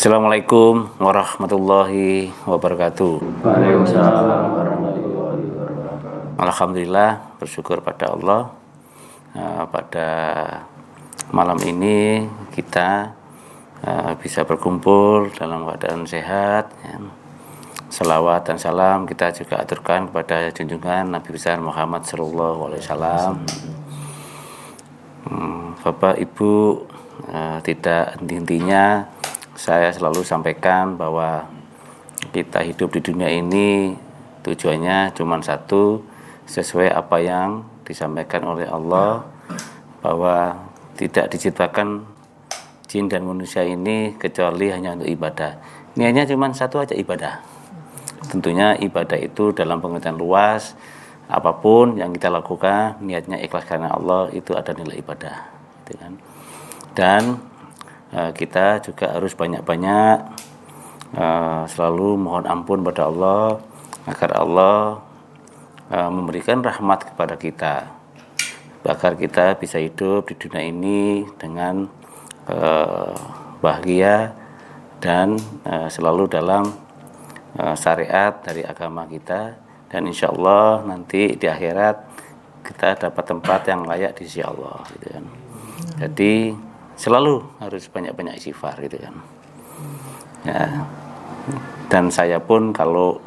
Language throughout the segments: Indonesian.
Assalamualaikum warahmatullahi wabarakatuh. Waalaikumsalam warahmatullahi wabarakatuh. Alhamdulillah, bersyukur pada Allah. Pada malam ini kita bisa berkumpul dalam keadaan sehat. Salawat dan salam kita juga aturkan kepada junjungan Nabi besar Muhammad sallallahu alaihi wasallam. Bapak Ibu, tidak henti-hentinya saya selalu sampaikan bahwa kita hidup di dunia ini tujuannya cuma satu, sesuai apa yang disampaikan oleh Allah, bahwa tidak diciptakan jin dan manusia ini kecuali hanya untuk ibadah. Niatnya cuma satu aja, ibadah. Tentunya ibadah itu dalam pengertian luas, apapun yang kita lakukan niatnya ikhlas karena Allah, itu ada nilai ibadah, gitu kan. Dan kita juga harus banyak-banyak selalu mohon ampun pada Allah agar Allah memberikan rahmat kepada kita, agar kita bisa hidup di dunia ini dengan bahagia dan selalu dalam syariat dari agama kita, dan insya Allah nanti di akhirat kita dapat tempat yang layak di sisi Allah, gitu kan. Jadi selalu harus banyak-banyak istighfar, gitu kan. Ya. Dan saya pun kalau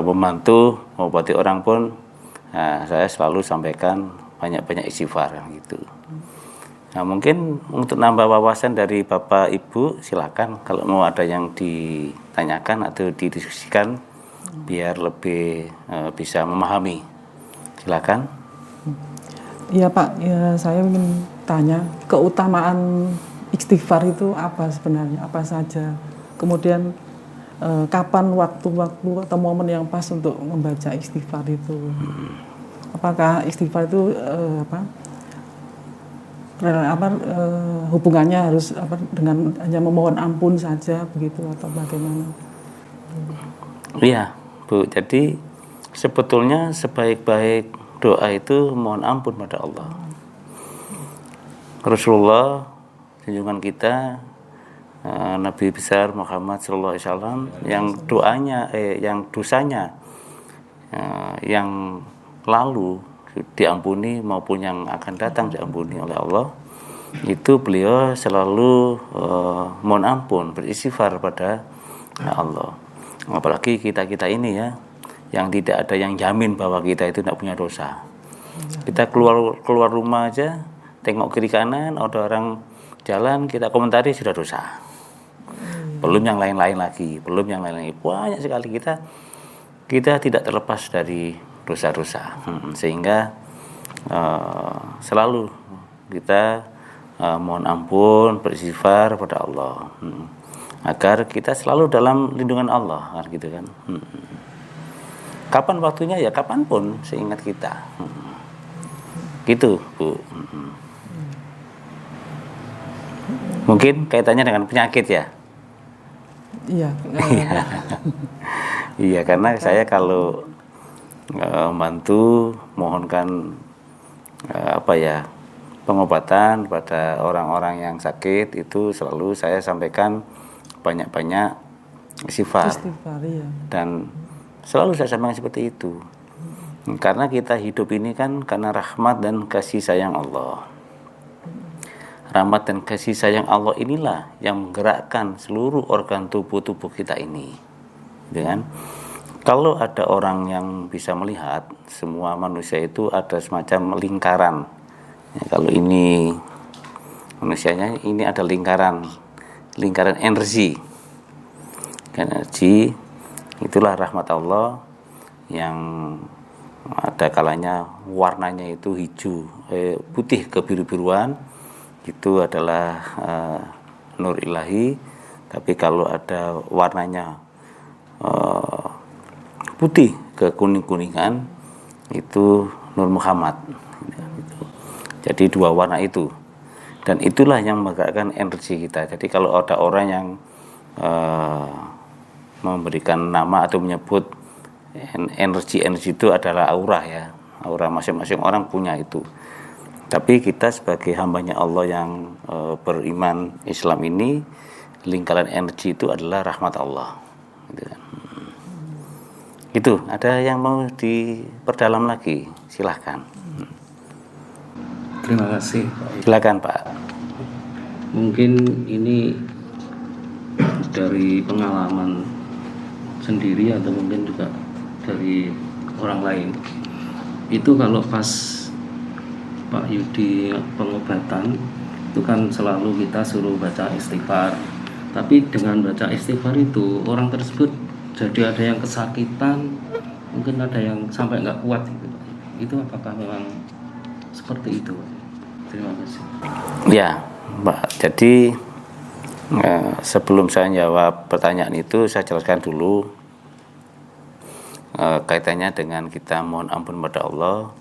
membantu mengobati orang pun, saya selalu sampaikan banyak-banyak istighfar, gitu. Nah, mungkin untuk nambah wawasan dari Bapak Ibu, silakan kalau mau ada yang ditanyakan atau didiskusikan biar lebih bisa memahami. Silakan. Iya Pak, ya, saya ingin tanya keutamaan istighfar itu apa sebenarnya, apa saja. Kemudian kapan waktu-waktu atau momen yang pas untuk membaca istighfar itu. Apakah istighfar itu hubungannya harus dengan hanya memohon ampun saja begitu atau bagaimana? Iya, Bu. Jadi sebetulnya sebaik-baik doa itu mohon ampun pada Allah. Rasulullah, junjungan kita, Nabi besar Muhammad sallallahu alaihi wasallam, yang doanya yang dosanya yang lalu diampuni maupun yang akan datang diampuni oleh Allah, itu beliau selalu mohon ampun, beristighfar pada Allah. Apalagi kita ini ya, yang tidak ada yang jamin bahwa kita itu tidak punya dosa. Kita keluar rumah aja, tengok kiri kanan ada orang jalan, kita komentari sudah dosa. Belum yang lain-lain lagi, banyak sekali kita tidak terlepas dari dosa-dosa, sehingga selalu kita mohon ampun, beristighfar pada Allah, agar kita selalu dalam lindungan Allah, kan gitu kan. Kapan waktunya ya kapanpun seingat kita, gitu Bu. Mungkin kaitannya dengan penyakit ya. Iya. Iya, karena saya kalau membantu mohonkan pengobatan pada orang-orang yang sakit, itu selalu saya sampaikan banyak-banyak istighfar. Iya. Dan selalu saya sampaikan seperti itu. Karena kita hidup ini kan karena rahmat dan kasih sayang Allah. Rahmat dan kasih sayang Allah inilah yang menggerakkan seluruh organ tubuh kita ini. Dengan kalau ada orang yang bisa melihat, semua manusia itu ada semacam lingkaran. Ya, kalau ini manusianya, ini ada lingkaran energi. Energi itulah rahmat Allah yang ada kalanya warnanya itu hijau, putih kebiru-biruan, itu adalah nur ilahi. Tapi kalau ada warnanya putih ke kuning-kuningan, itu Nur Muhammad. Jadi dua warna itu, dan itulah yang menggerakkan energi kita. Jadi kalau ada orang yang memberikan nama atau menyebut energi itu adalah aura ya, aura masing-masing orang punya itu. Tapi kita sebagai hambanya Allah yang beriman Islam ini lingkaran energi itu adalah rahmat Allah. Gitu kan. Itu, ada yang mau diperdalam lagi? Silahkan. Terima kasih Pak. Silakan Pak. Mungkin ini dari pengalaman sendiri atau mungkin juga dari orang lain. Itu kalau pas Pak Yudi pengobatan itu kan selalu kita suruh baca istighfar. Tapi dengan baca istighfar itu orang tersebut jadi ada yang kesakitan, mungkin ada yang sampai nggak kuat gitu. Itu apakah memang seperti itu? Terima kasih. Ya, Mbak. Jadi sebelum saya jawab pertanyaan itu, saya jelaskan dulu kaitannya dengan kita mohon ampun pada Allah.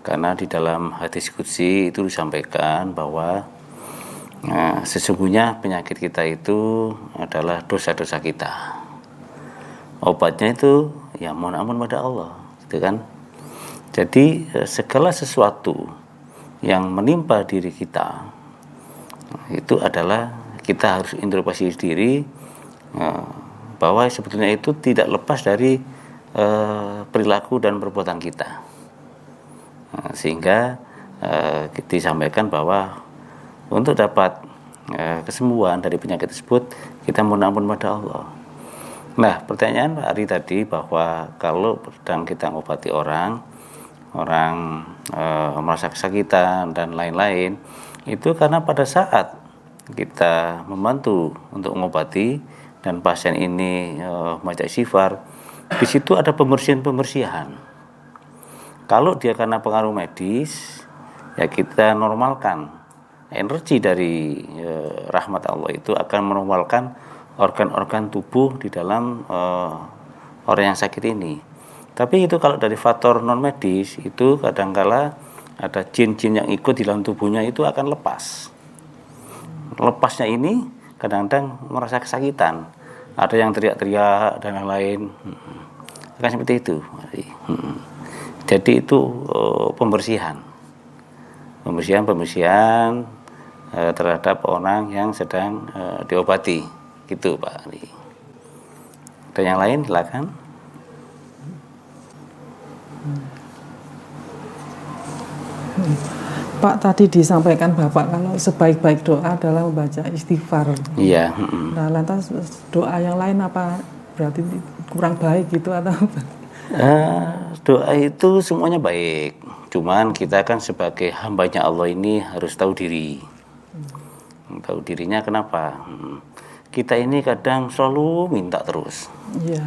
Karena di dalam hadis qudsi itu disampaikan bahwa sesungguhnya penyakit kita itu adalah dosa-dosa kita. Obatnya itu ya mohon ampun pada Allah, gitu kan? Jadi segala sesuatu yang menimpa diri kita itu adalah kita harus introspeksi diri bahwa sebetulnya itu tidak lepas dari perilaku dan perbuatan kita. Sehingga disampaikan bahwa untuk dapat kesembuhan dari penyakit tersebut kita mohon ampun pada Allah. Nah, pertanyaan Pak Ari tadi bahwa kalau sedang kita mengobati orang merasa kesakitan dan lain-lain, itu karena pada saat kita membantu untuk mengobati dan pasien ini membaca istighfar, di situ ada pembersihan. Kalau dia karena pengaruh medis, ya kita normalkan. Energi dari rahmat Allah itu akan menormalkan organ-organ tubuh di dalam orang yang sakit ini. Tapi itu kalau dari faktor non medis itu kadangkala ada jin-jin yang ikut di dalam tubuhnya itu akan lepas. Lepasnya ini kadang-kadang merasa kesakitan. Ada yang teriak-teriak dan lain-lain. Akan seperti itu. Jadi itu pembersihan terhadap orang yang sedang diobati, gitu Pak Ali. Ada yang lain silakan. Pak, tadi disampaikan Bapak kalau sebaik-baik doa adalah membaca istighfar. Iya. Nah, lantas doa yang lain apa berarti kurang baik gitu atau apa? Doa itu semuanya baik, cuman kita kan sebagai hambanya Allah ini harus tahu diri. Tahu dirinya kenapa? Kita ini kadang selalu minta terus. Iya.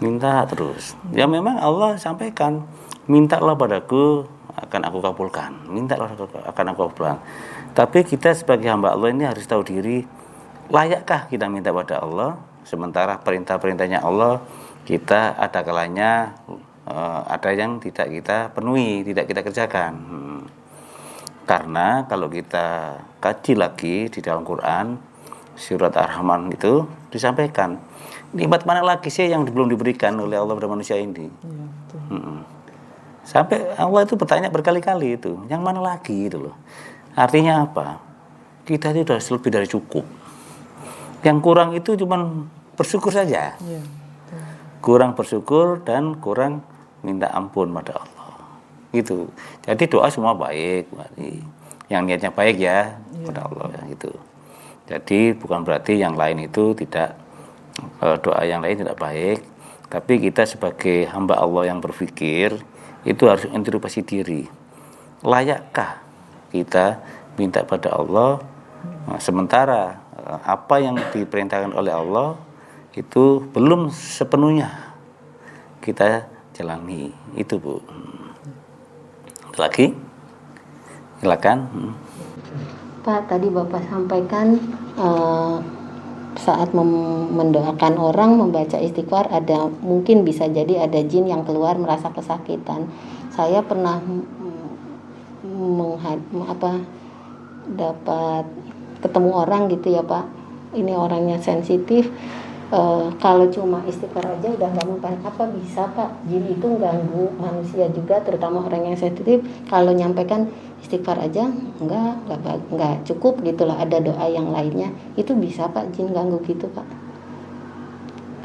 Minta terus. Ya memang Allah sampaikan, mintalah padaku akan aku kabulkan. Mintalah akan aku kabulkan. Tapi kita sebagai hamba Allah ini harus tahu diri, layakkah kita minta pada Allah sementara perintah-perintahnya Allah kita ada kalanya ada yang tidak kita penuhi, tidak kita kerjakan. Karena kalau kita kaji lagi di dalam Quran surat Ar-Rahman itu disampaikan nikmat mana lagi sih yang belum diberikan oleh Allah kepada manusia ini. Sampai Allah itu bertanya berkali-kali itu, yang mana lagi itu loh. Artinya apa? Kita itu sudah lebih dari cukup. Yang kurang itu cuma bersyukur saja. Kurang bersyukur dan kurang minta ampun pada Allah. Gitu. Jadi doa semua baik. Yang niatnya baik ya pada Allah gitu. Jadi bukan berarti yang lain itu tidak doa yang lain tidak baik, tapi kita sebagai hamba Allah yang berpikir itu harus introspeksi diri. Layakkah kita minta pada Allah sementara apa yang diperintahkan oleh Allah itu belum sepenuhnya kita jalani. Itu Bu. Lagi? Silakan. Pak, tadi Bapak sampaikan saat mendoakan orang membaca istighfar ada mungkin bisa jadi ada jin yang keluar merasa kesakitan. Saya pernah dapat ketemu orang gitu ya Pak. Ini orangnya sensitif. kalau cuma istighfar aja udah nggak mempan, apa bisa Pak jin itu ganggu manusia juga, terutama orang yang sensitif. Kalau nyampaikan istighfar aja nggak cukup gitulah, ada doa yang lainnya, itu bisa Pak jin ganggu gitu Pak?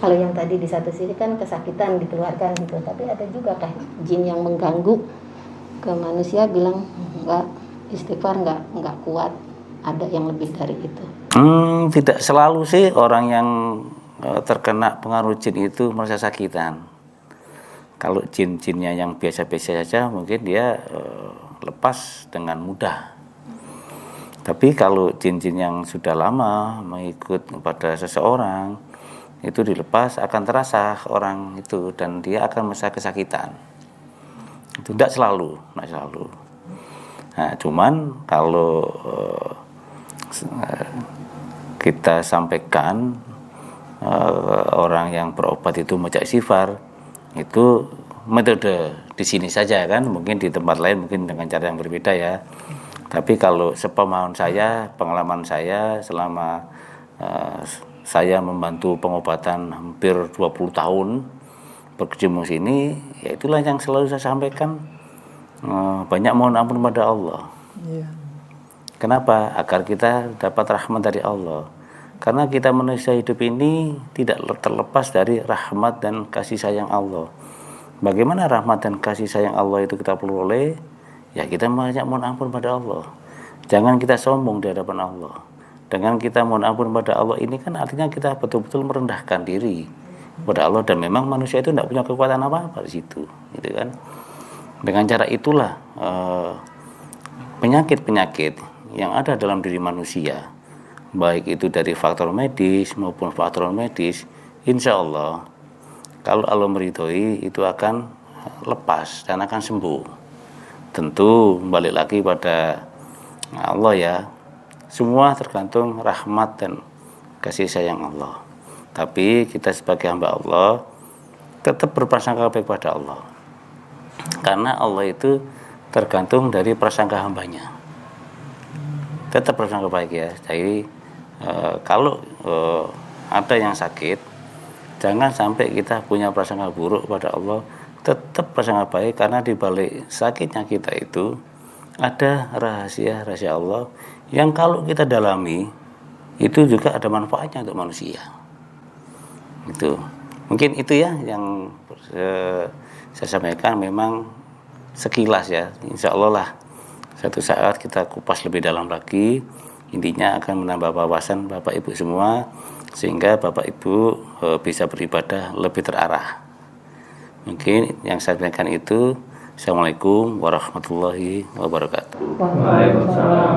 Kalau yang tadi di satu sisi kan kesakitan dikeluarkan gitu, tapi ada juga kan jin yang mengganggu ke manusia, bilang nggak, istighfar nggak kuat, ada yang lebih dari itu. Tidak selalu sih orang yang terkena pengaruh jin itu merasa sakitan. Kalau jin-jinnya yang biasa-biasa saja mungkin dia lepas dengan mudah. Tapi kalau jin-jin yang sudah lama mengikut pada seseorang, itu dilepas akan terasa orang itu dan dia akan merasa kesakitan. Itu tidak selalu. Nah, cuman kalau kita sampaikan orang yang berobat itu membaca istighfar, itu metode di sini saja kan, mungkin di tempat lain mungkin dengan cara yang berbeda ya. Tapi kalau sepemahaman saya, pengalaman saya selama saya membantu pengobatan hampir 20 tahun berkecimpung sini, ya itulah yang selalu saya sampaikan, banyak mohon ampun pada Allah. Iya. Kenapa? Agar kita dapat rahmat dari Allah. Karena kita manusia hidup ini tidak terlepas dari rahmat dan kasih sayang Allah. Bagaimana rahmat dan kasih sayang Allah itu kita peroleh? Ya kita banyak mohon ampun pada Allah. Jangan kita sombong di hadapan Allah. Dengan kita mohon ampun pada Allah ini kan artinya kita betul-betul merendahkan diri kepada Allah, dan memang manusia itu tidak punya kekuatan apa-apa di situ, gitu kan? Dengan cara itulah penyakit-penyakit yang ada dalam diri manusia, baik itu dari faktor medis maupun faktor medis, insya Allah kalau Allah meridhoi itu akan lepas dan akan sembuh. Tentu balik lagi pada Allah ya, semua tergantung rahmat dan kasih sayang Allah. Tapi kita sebagai hamba Allah tetap berprasangka baik pada Allah, karena Allah itu tergantung dari prasangka hambanya. Tetap prasangka baik ya. Jadi kalau ada yang sakit, jangan sampai kita punya prasangka buruk pada Allah. Tetap prasangka baik, karena di balik sakitnya kita itu ada rahasia-rahasia Allah yang kalau kita dalami itu juga ada manfaatnya untuk manusia. Itu mungkin itu ya yang saya sampaikan, memang sekilas ya. Insya Allah lah satu saat kita kupas lebih dalam lagi, intinya akan menambah wawasan Bapak Ibu semua, sehingga Bapak Ibu bisa beribadah lebih terarah. Mungkin yang saya sampaikan itu. Assalamualaikum warahmatullahi wabarakatuh. Waalaikumsalam.